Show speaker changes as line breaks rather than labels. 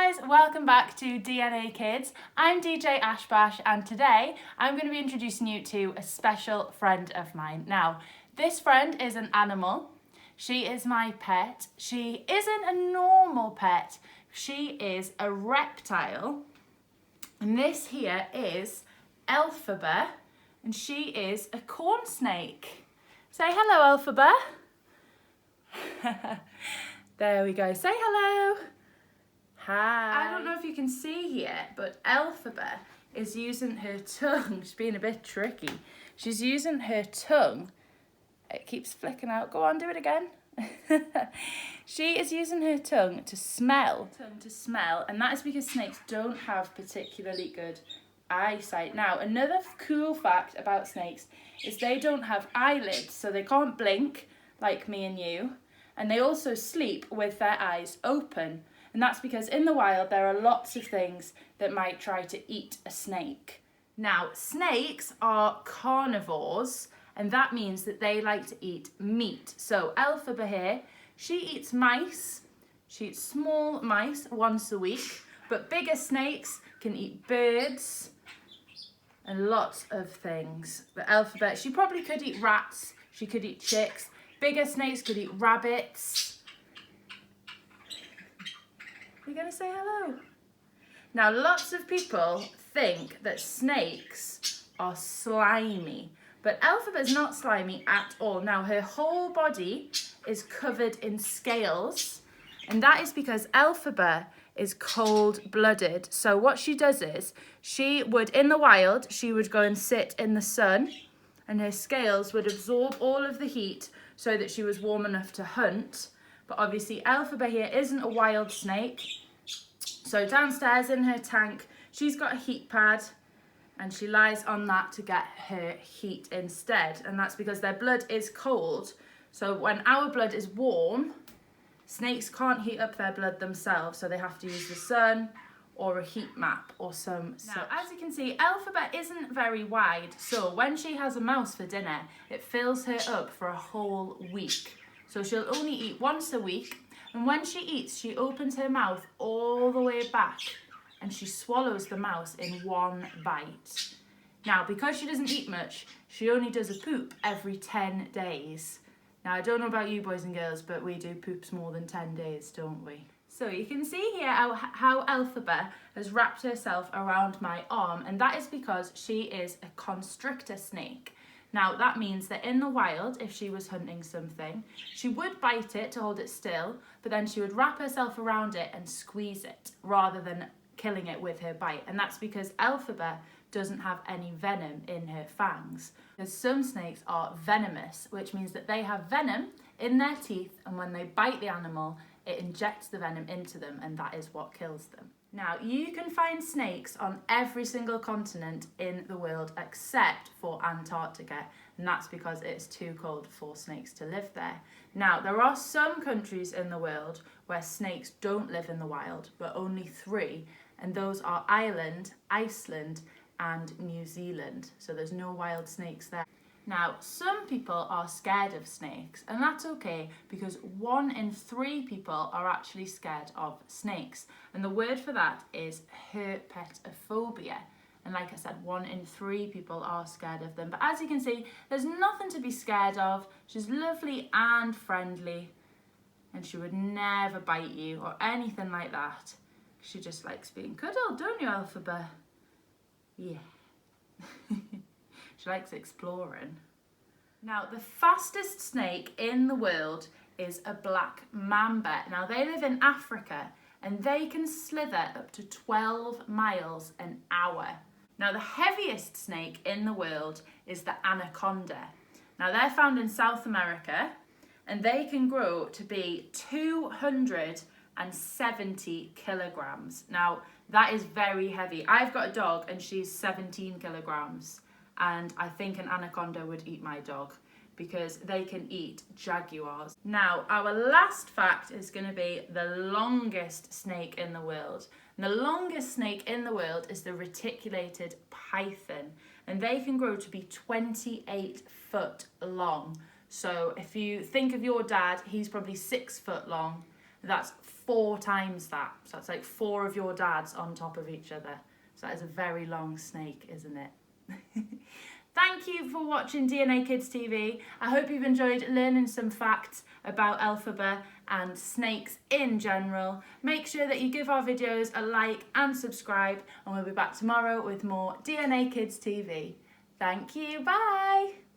guys, welcome back to DNA Kids. I'm DJ Ashbash and today I'm going to be introducing you to a special friend of mine. Now, this friend is an animal. She is my pet. She isn't a normal pet. She is a reptile. And this here is Elphaba and she is a corn snake. Say hello, Elphaba. There we go. Say hello. Hi. I don't know if you can see here, but Elphaba is using her tongue. She's being a bit tricky. She's using her tongue. It keeps flicking out. Go on, do it again. She is using her tongue to smell. And that is because snakes don't have particularly good eyesight. Now, another cool fact about snakes is they don't have eyelids, so they can't blink like me and you. And they also sleep with their eyes open. And that's because in the wild there are lots of things that might try to eat a snake. Now, snakes are carnivores, and that means that they like to eat meat. So Elphaba here, she eats mice. She eats small mice once a week, but bigger snakes can eat birds and lots of things. But Elphaba, she probably could eat rats, she could eat chicks. Bigger snakes could eat rabbits. You're going to say hello? Now, lots of people think that snakes are slimy, but Elphaba is not slimy at all. Now, her whole body is covered in scales, and that is because Elphaba is cold-blooded. So what she does is, she would, in the wild, she would go and sit in the sun, and her scales would absorb all of the heat so that she was warm enough to hunt. But obviously Elphaba here isn't a wild snake. So downstairs in her tank, she's got a heat pad and she lies on that to get her heat instead. And that's because their blood is cold. So when our blood is warm, snakes can't heat up their blood themselves. So they have to use the sun or a heat map or some such. Now, as you can see, Elphaba isn't very wide. So when she has a mouse for dinner, it fills her up for a whole week. So she'll only eat once a week, and when she eats, she opens her mouth all the way back and she swallows the mouse in one bite. Now, because she doesn't eat much, she only does a poop every 10 days. Now, I don't know about you boys and girls, but we do poops more than 10 days, don't we? So you can see here how Elphaba has wrapped herself around my arm, and that is because she is a constrictor snake. Now, that means that in the wild, if she was hunting something, she would bite it to hold it still, but then she would wrap herself around it and squeeze it rather than killing it with her bite. And that's because Elphaba doesn't have any venom in her fangs. Because some snakes are venomous, which means that they have venom in their teeth, and when they bite the animal, it injects the venom into them, and that is what kills them. Now, you can find snakes on every single continent in the world except for Antarctica, and that's because it's too cold for snakes to live there. Now, there are some countries in the world where snakes don't live in the wild, but only 3, and those are Ireland, Iceland, and New Zealand. So there's no wild snakes there. Now, some people are scared of snakes, and that's okay because 1 in 3 people are actually scared of snakes. And the word for that is herpetophobia. And like I said, 1 in 3 people are scared of them. But as you can see, there's nothing to be scared of. She's lovely and friendly, and she would never bite you or anything like that. She just likes being cuddled, don't you, Elphaba? Yeah. She likes exploring. Now, the fastest snake in the world is a black mamba. Now, they live in Africa and they can slither up to 12 miles an hour. Now, the heaviest snake in the world is the anaconda. Now, they're found in South America and they can grow to be 270 kilograms. Now, that is very heavy. I've got a dog and she's 17 kilograms. And I think an anaconda would eat my dog because they can eat jaguars. Now, our last fact is going to be the longest snake in the world. And the longest snake in the world is the reticulated python. And they can grow to be 28 foot long. So if you think of your dad, he's probably 6 foot long. That's 4 times that. So that's like 4 of your dads on top of each other. So that is a very long snake, isn't it? Thank you for watching DNA Kids TV. I hope you've enjoyed learning some facts about Elphaba and snakes in general. Make sure that you give our videos a like and subscribe, and we'll be back tomorrow with more DNA Kids TV. Thank you, bye!